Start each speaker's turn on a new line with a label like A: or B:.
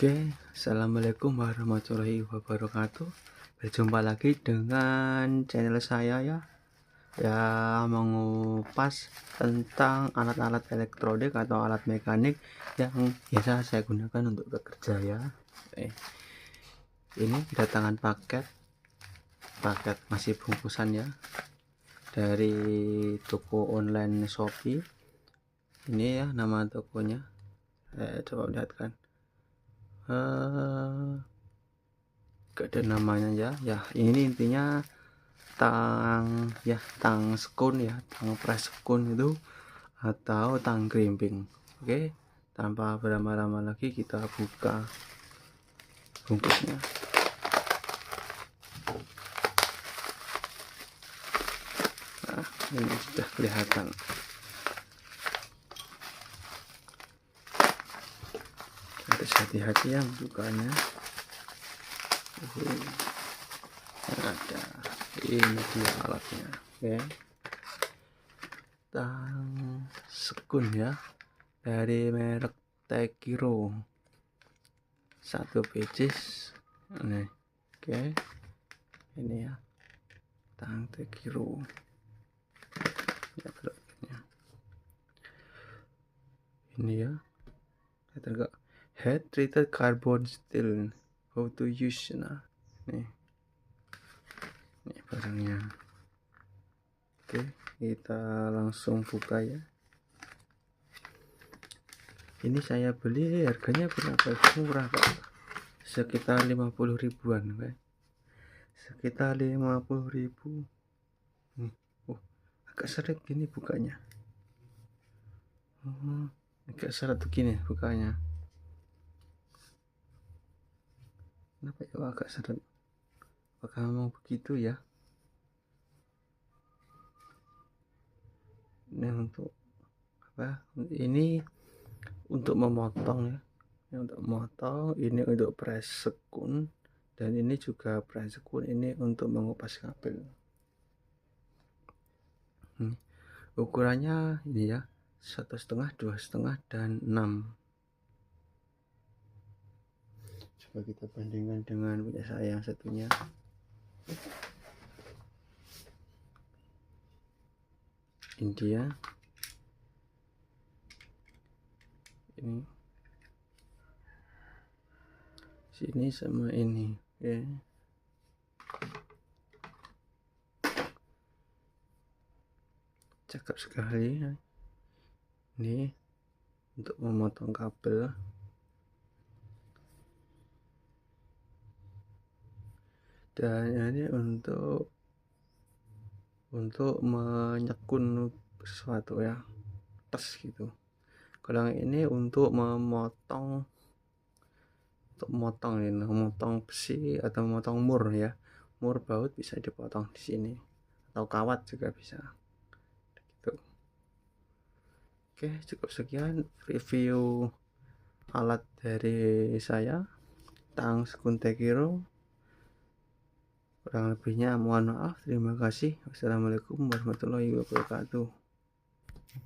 A: Oke, assalamualaikum warahmatullahi wabarakatuh. Berjumpa lagi dengan channel saya ya, mengupas tentang alat-alat elektronik atau alat mekanik yang biasa saya gunakan untuk bekerja ya. Ini kedatangan paket masih bungkusan ya, dari toko online Shopee. Ini ya nama tokonya, coba lihatkan. Gak ada namanya ya. Ini intinya tang skun ya, tang press skun itu atau tang crimping. Oke, tanpa berlama-lama lagi kita buka bungkusnya. Nah, ini sudah kelihatan. Harus hati-hati ya bukanya. Ada, ini dia alatnya. Oke, tang skun ya, dari merek Tekiro, 1 pieces. Nih, oke, ini ya tang Tekiro ya, ini ya, tergak head treated carbon steel, how to use. Nah, nih barangnya. Oke, kita langsung buka ya. Ini saya beli harganya berapa? Murah Pak, sekitar 50 ribuan Pak. Sekitar 50 ribu. Agak seret gini bukanya. Agak seret begini bukanya. Kenapa ya agak seret? Apakah mau begitu ya? Ini untuk apa? Ini untuk memotong ya. Ini untuk memotong, ini untuk press sekun, dan ini juga press sekun, ini untuk mengupas kabel. Ukurannya ini ya, 1,5, 2,5, dan 6. Coba kita bandingkan dengan punya saya yang satunya. Ini dia. Ini sini sama ini, oke. Cakep sekali. Ini untuk memotong kabel, dan ini untuk menyekun sesuatu ya, tes gitu. Kalau ini untuk memotong ini, memotong besi atau memotong mur ya, mur baut bisa dipotong di sini, atau kawat juga bisa gitu. Oke, cukup sekian review alat dari saya, tang skun Tekiro. Kurang lebihnya mohon maaf. Terima kasih. Wassalamualaikum warahmatullahi wabarakatuh.